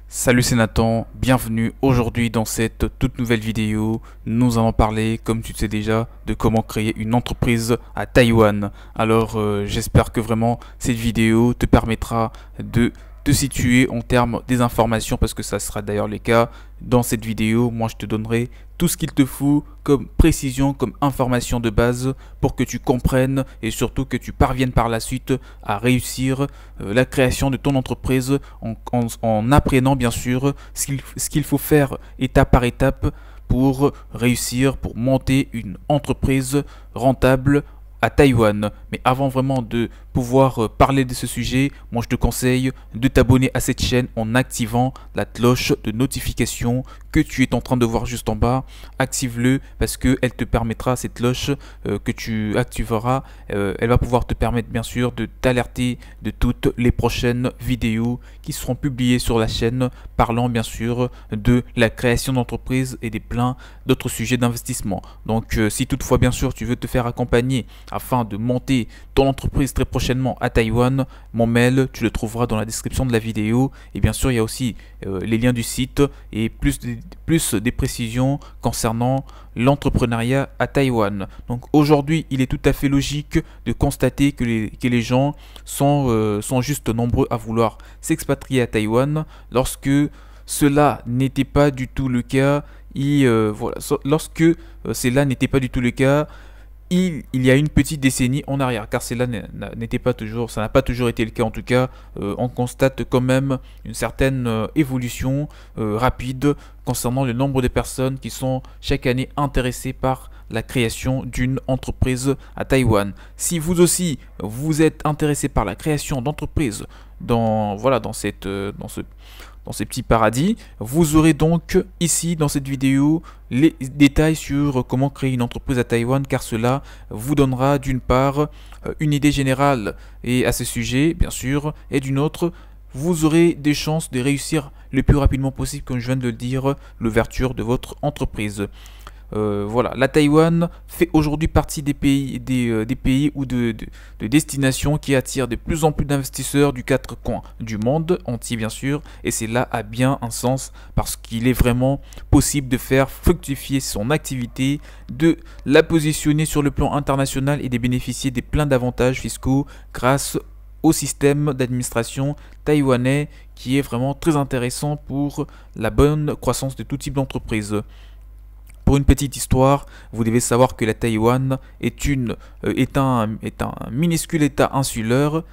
Salut, c'est Nathan, bienvenue aujourd'hui dans cette toute nouvelle vidéo. Nous allons parler, comme tu le sais déjà, de comment créer une entreprise à Taïwan. Alors j'espère que vraiment cette vidéo te permettra de te situer en termes des informations, parce que ça sera d'ailleurs le cas. Dans cette vidéo, moi je te donnerai tout ce qu'il te faut comme précision, comme information de base pour que tu comprennes et surtout que tu parviennes par la suite à réussir la création de ton entreprise en apprenant bien sûr ce qu'il faut faire étape par étape pour réussir, pour monter une entreprise rentable à Taïwan. Mais avant vraiment de pouvoir parler de ce sujet, moi je te conseille de t'abonner à cette chaîne en activant la cloche de notification que tu es en train de voir juste en bas. Active-le parce que elle te permettra, cette cloche que tu activeras, elle va pouvoir te permettre bien sûr de t'alerter de toutes les prochaines vidéos qui seront publiées sur la chaîne, parlant bien sûr de la création d'entreprise et des plein d'autres sujets d'investissement. Donc si toutefois bien sûr tu veux te faire accompagner afin de monter ton entreprise très prochainement à Taïwan, mon mail tu le trouveras dans la description de la vidéo, et bien sûr il y a aussi les liens du site et plus des précisions concernant l'entrepreneuriat à Taïwan. Donc aujourd'hui il est tout à fait logique de constater que les gens sont juste nombreux à vouloir s'expatrier à Taïwan, lorsque cela n'était pas du tout le cas. Lorsque cela n'était pas du tout le cas, il y a une petite décennie en arrière, car cela n'était pas toujours, ça n'a pas toujours été le cas en tout cas. On constate quand même une certaine évolution rapide concernant le nombre de personnes qui sont chaque année intéressées par la création d'une entreprise à Taïwan. Si vous aussi vous êtes intéressé par la création d'entreprises dans ces petits paradis, vous aurez donc ici dans cette vidéo les détails sur comment créer une entreprise à Taïwan, car cela vous donnera d'une part une idée générale et à ce sujet bien sûr, et d'une autre vous aurez des chances de réussir le plus rapidement possible, comme je viens de le dire, l'ouverture de votre entreprise. Voilà, la Taïwan fait aujourd'hui partie des pays ou de destinations qui attirent de plus en plus d'investisseurs du quatre coins du monde entier bien sûr, et cela a bien un sens parce qu'il est vraiment possible de faire fructifier son activité, de la positionner sur le plan international et de bénéficier des plein d'avantages fiscaux grâce au système d'administration taïwanais qui est vraiment très intéressant pour la bonne croissance de tout type d'entreprise. Pour une petite histoire, vous devez savoir que la Taïwan est un minuscule état insulaire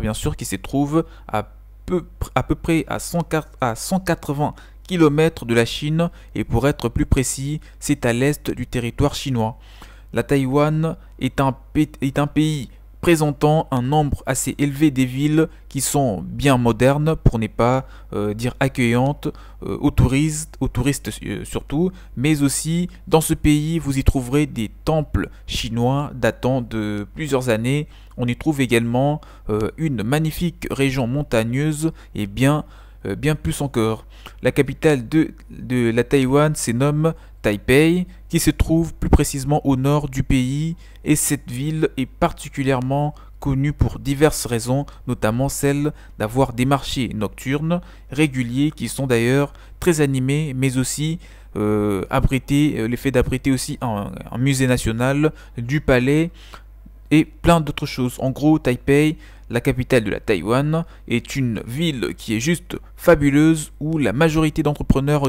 bien sûr, qui se trouve à peu près à 180 km de la Chine, et pour être plus précis, c'est à l'est du territoire chinois. La Taïwan est un pays présentant un nombre assez élevé des villes qui sont bien modernes, pour ne pas dire accueillantes aux touristes surtout, mais aussi dans ce pays vous y trouverez des temples chinois datant de plusieurs années. On y trouve également une magnifique région montagneuse et bien plus encore. La capitale de la Taïwan se nomme Taipei, qui se trouve plus précisément au nord du pays, et cette ville est particulièrement connue pour diverses raisons, notamment celle d'avoir des marchés nocturnes réguliers qui sont d'ailleurs très animés, mais aussi l'effet d'abriter aussi un musée national, du palais et plein d'autres choses. En gros, Taipei, la capitale de la Taïwan, est une ville qui est juste fabuleuse, où la majorité d'entrepreneurs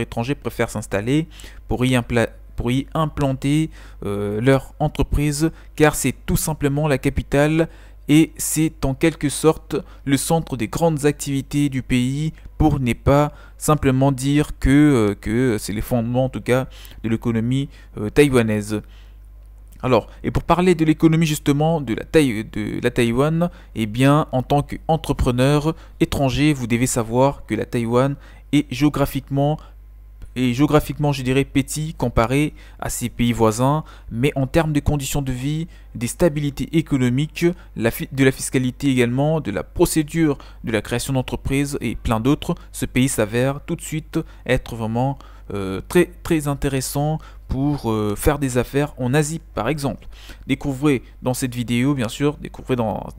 étrangers préfèrent s'installer pour y implanter leur entreprise, car c'est tout simplement la capitale et c'est en quelque sorte le centre des grandes activités du pays, pour ne pas simplement dire que c'est les fondements en tout cas de l'économie taïwanaise. Alors, et pour parler de l'économie justement de la Taïwan, eh bien, en tant qu'entrepreneur étranger, vous devez savoir que la Taïwan est géographiquement, je dirais, petit comparé à ses pays voisins, mais en termes de conditions de vie, des stabilités économiques, de la fiscalité également, de la procédure de la création d'entreprises et plein d'autres, ce pays s'avère tout de suite être vraiment très intéressant pour faire des affaires en Asie par exemple. Découvrez dans cette vidéo, bien sûr, découvrez dans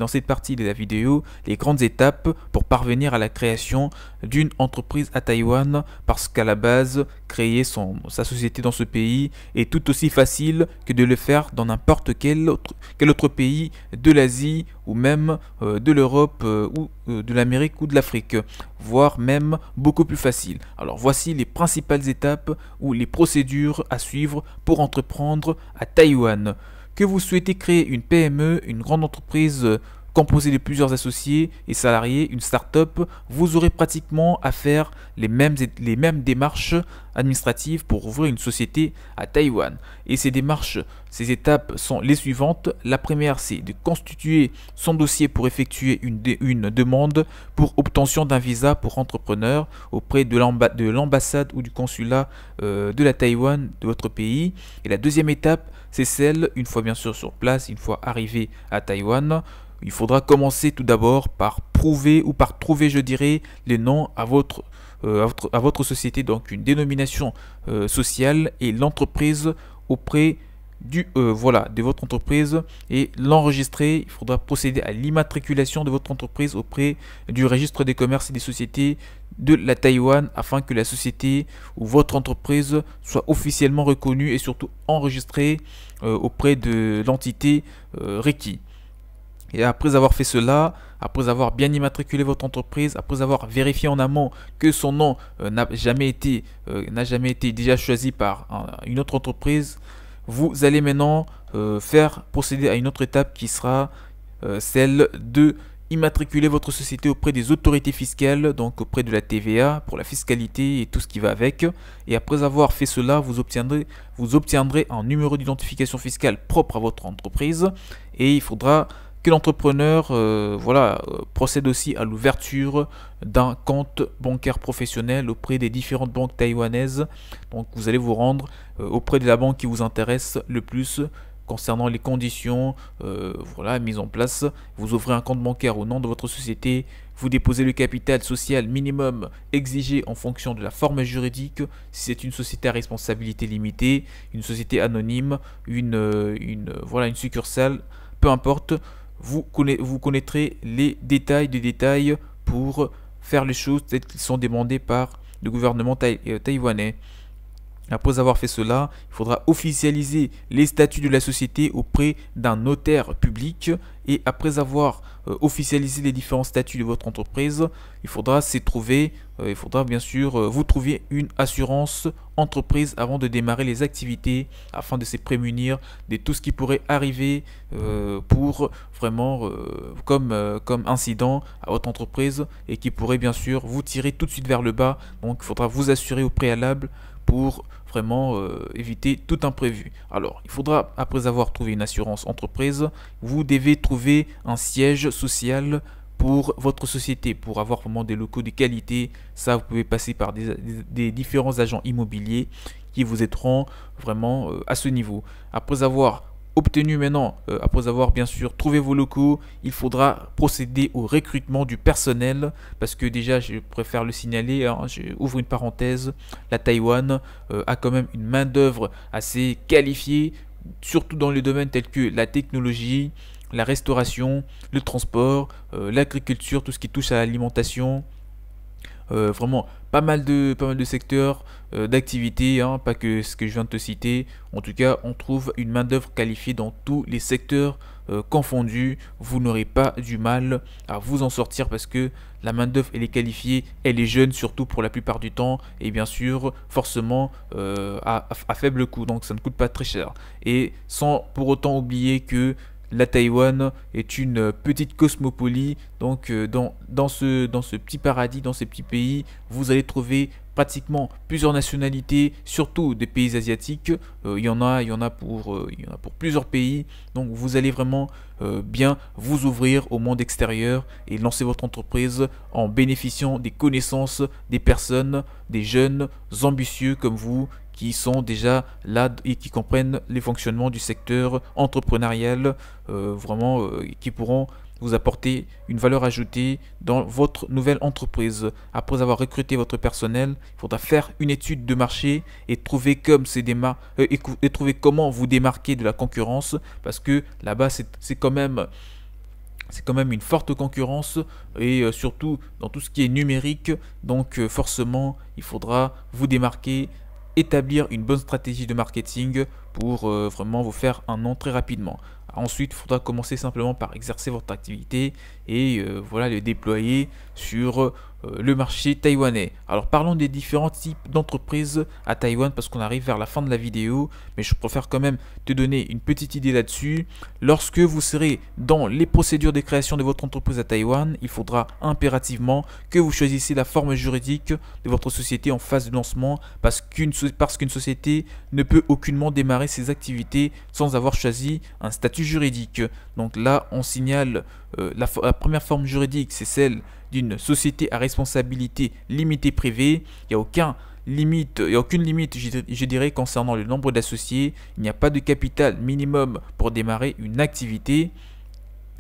cette partie de la vidéo les grandes étapes pour parvenir à la création d'une entreprise à Taïwan, parce qu'à la base, créer sa société dans ce pays est tout aussi facile que de le faire dans n'importe quel autre pays de l'Asie ou même de l'Europe ou de l'Amérique ou de l'Afrique, voire même beaucoup plus facile. Alors voici les principales étapes ou les procédures à suivre pour entreprendre à Taïwan. Que vous souhaitez créer une PME, une grande entreprise composée de plusieurs associés et salariés, une start-up, vous aurez pratiquement à faire les mêmes démarches administratives pour ouvrir une société à Taïwan. Et ces démarches, ces étapes sont les suivantes. La première, c'est de constituer son dossier pour effectuer une demande pour obtention d'un visa pour entrepreneur auprès de l'ambassade ou du consulat de la Taïwan de votre pays. Et la deuxième étape, c'est celle, une fois bien sûr sur place, une fois arrivé à Taïwan, il faudra commencer tout d'abord par prouver ou par trouver, je dirais, les noms à votre société, donc une dénomination sociale et l'entreprise auprès de votre entreprise et l'enregistrer. Il faudra procéder à l'immatriculation de votre entreprise auprès du registre des commerces et des sociétés de la Taïwan afin que la société ou votre entreprise soit officiellement reconnue et surtout enregistrée auprès de l'entité requise. Et après avoir fait cela, après avoir bien immatriculé votre entreprise, après avoir vérifié en amont que son nom n'a jamais été déjà choisi par une autre entreprise, vous allez maintenant faire procéder à une autre étape qui sera celle de immatriculer votre société auprès des autorités fiscales, donc auprès de la TVA pour la fiscalité et tout ce qui va avec. Et après avoir fait cela, vous obtiendrez un numéro d'identification fiscale propre à votre entreprise et il faudra que l'entrepreneur procède aussi à l'ouverture d'un compte bancaire professionnel auprès des différentes banques taïwanaises. Donc vous allez vous rendre auprès de la banque qui vous intéresse le plus concernant les conditions mises en place. Vous ouvrez un compte bancaire au nom de votre société, vous déposez le capital social minimum exigé en fonction de la forme juridique, si c'est une société à responsabilité limitée, une société anonyme, une succursale, peu importe. Vous connaîtrez les détails pour faire les choses telles qu'elles sont demandées par le gouvernement taïwanais. Après avoir fait cela, il faudra officialiser les statuts de la société auprès d'un notaire public. Et après avoir officialisé les différents statuts de votre entreprise, il faudra bien sûr vous trouver une assurance entreprise avant de démarrer les activités afin de se prémunir de tout ce qui pourrait arriver pour vraiment comme incident à votre entreprise et qui pourrait bien sûr vous tirer tout de suite vers le bas. Donc il faudra vous assurer au préalable pour vraiment éviter tout imprévu. Alors, il faudra, après avoir trouvé une assurance entreprise, vous devez trouver un siège social pour votre société, pour avoir vraiment des locaux de qualité. Ça, vous pouvez passer par des différents agents immobiliers qui vous aideront vraiment à ce niveau. Après avoir bien sûr trouvé vos locaux, il faudra procéder au recrutement du personnel parce que déjà, je préfère le signaler, j'ouvre une parenthèse, la Taïwan a quand même une main-d'œuvre assez qualifiée, surtout dans les domaines tels que la technologie, la restauration, le transport, l'agriculture, tout ce qui touche à l'alimentation. Vraiment pas mal de secteurs d'activité, pas que ce que je viens de te citer. En tout cas, on trouve une main d'œuvre qualifiée dans tous les secteurs confondus. Vous n'aurez pas du mal à vous en sortir parce que la main d'œuvre elle est qualifiée, elle est jeune surtout pour la plupart du temps et bien sûr forcément à faible coût, donc ça ne coûte pas très cher. Et sans pour autant oublier que la Taïwan est une petite cosmopolie, donc dans ce petit paradis, dans ces petits pays, vous allez trouver pratiquement plusieurs nationalités, surtout des pays asiatiques. Il y en a pour plusieurs pays, donc vous allez vraiment bien vous ouvrir au monde extérieur et lancer votre entreprise en bénéficiant des connaissances des personnes, des jeunes ambitieux comme vous, qui sont déjà là et qui comprennent les fonctionnements du secteur entrepreneurial, qui pourront vous apporter une valeur ajoutée dans votre nouvelle entreprise. Après avoir recruté votre personnel, il faudra faire une étude de marché et trouver, et trouver comment vous démarquer de la concurrence, parce que là-bas, c'est quand même une forte concurrence, et surtout dans tout ce qui est numérique. Donc forcément, il faudra vous démarquer, établir une bonne stratégie de marketing pour vraiment vous faire un nom très rapidement. Ensuite, il faudra commencer simplement par exercer votre activité et voilà, le déployer sur le marché taïwanais. Alors parlons des différents types d'entreprises à Taïwan, parce qu'on arrive vers la fin de la vidéo, mais je préfère quand même te donner une petite idée là-dessus. Lorsque vous serez dans les procédures de création de votre entreprise à Taïwan, il faudra impérativement que vous choisissiez la forme juridique de votre société en phase de lancement, parce qu'une société ne peut aucunement démarrer ses activités sans avoir choisi un statut juridique. Donc là, on signale la première forme juridique, c'est celle d'une société à responsabilité limitée privée. Il n'y a aucune limite, je dirais, concernant le nombre d'associés. Il n'y a pas de capital minimum pour démarrer une activité.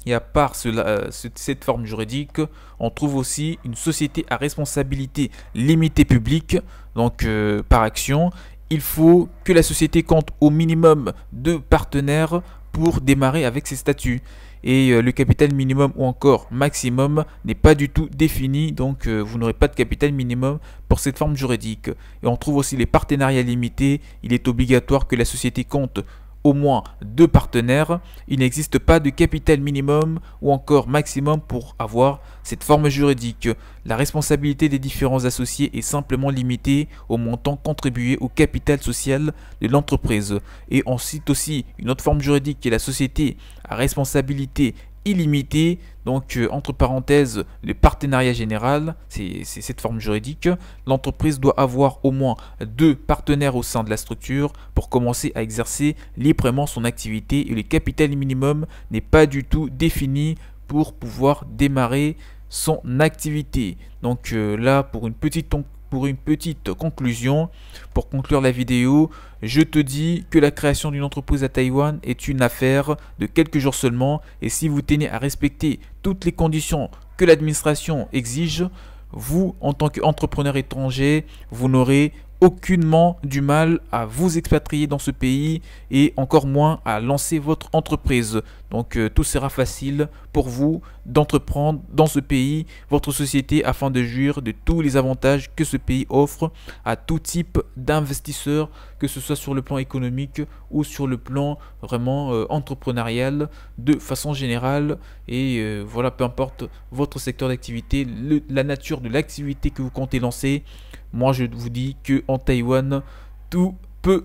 Et à part cette forme juridique, on trouve aussi une société à responsabilité limitée publique, donc par action. Il faut que la société compte au minimum 2 partenaires pour démarrer avec ses statuts. Et le capital minimum ou encore maximum n'est pas du tout défini, donc vous n'aurez pas de capital minimum pour cette forme juridique. Et on trouve aussi les partenariats limités. Il est obligatoire que la société compte au moins 2 partenaires. Il n'existe pas de capital minimum ou encore maximum pour avoir cette forme juridique. La responsabilité des différents associés est simplement limitée au montant contribué au capital social de l'entreprise. Et on cite aussi une autre forme juridique qui est la société à responsabilité illimitée, donc entre parenthèses le partenariat général, c'est cette forme juridique. L'entreprise doit avoir au moins 2 partenaires au sein de la structure pour commencer à exercer librement son activité, et le capital minimum n'est pas du tout défini pour pouvoir démarrer son activité. Donc là, pour une petite conclusion, pour conclure la vidéo, je te dis que la création d'une entreprise à Taïwan est une affaire de quelques jours seulement, et si vous tenez à respecter toutes les conditions que l'administration exige, vous, en tant qu'entrepreneur étranger, vous n'aurez aucunement du mal à vous expatrier dans ce pays, et encore moins à lancer votre entreprise. Donc tout sera facile pour vous d'entreprendre dans ce pays votre société, afin de jouir de tous les avantages que ce pays offre à tout type d'investisseurs, que ce soit sur le plan économique ou sur le plan vraiment entrepreneurial de façon générale. Et voilà, peu importe votre secteur d'activité, la nature de l'activité que vous comptez lancer, moi je vous dis que en Taïwan, tout peut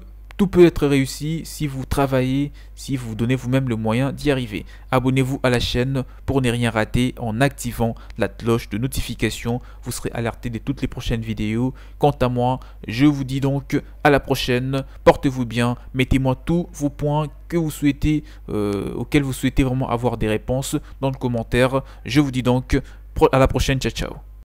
être réussi si vous travaillez, si vous vous donnez vous-même le moyen d'y arriver. Abonnez-vous à la chaîne pour ne rien rater en activant la cloche de notification. Vous serez alerté de toutes les prochaines vidéos. Quant à moi, je vous dis donc à la prochaine. Portez-vous bien. Mettez-moi tous vos points que vous souhaitez, auxquels vous souhaitez vraiment avoir des réponses dans le commentaire. Je vous dis donc à la prochaine. Ciao, ciao.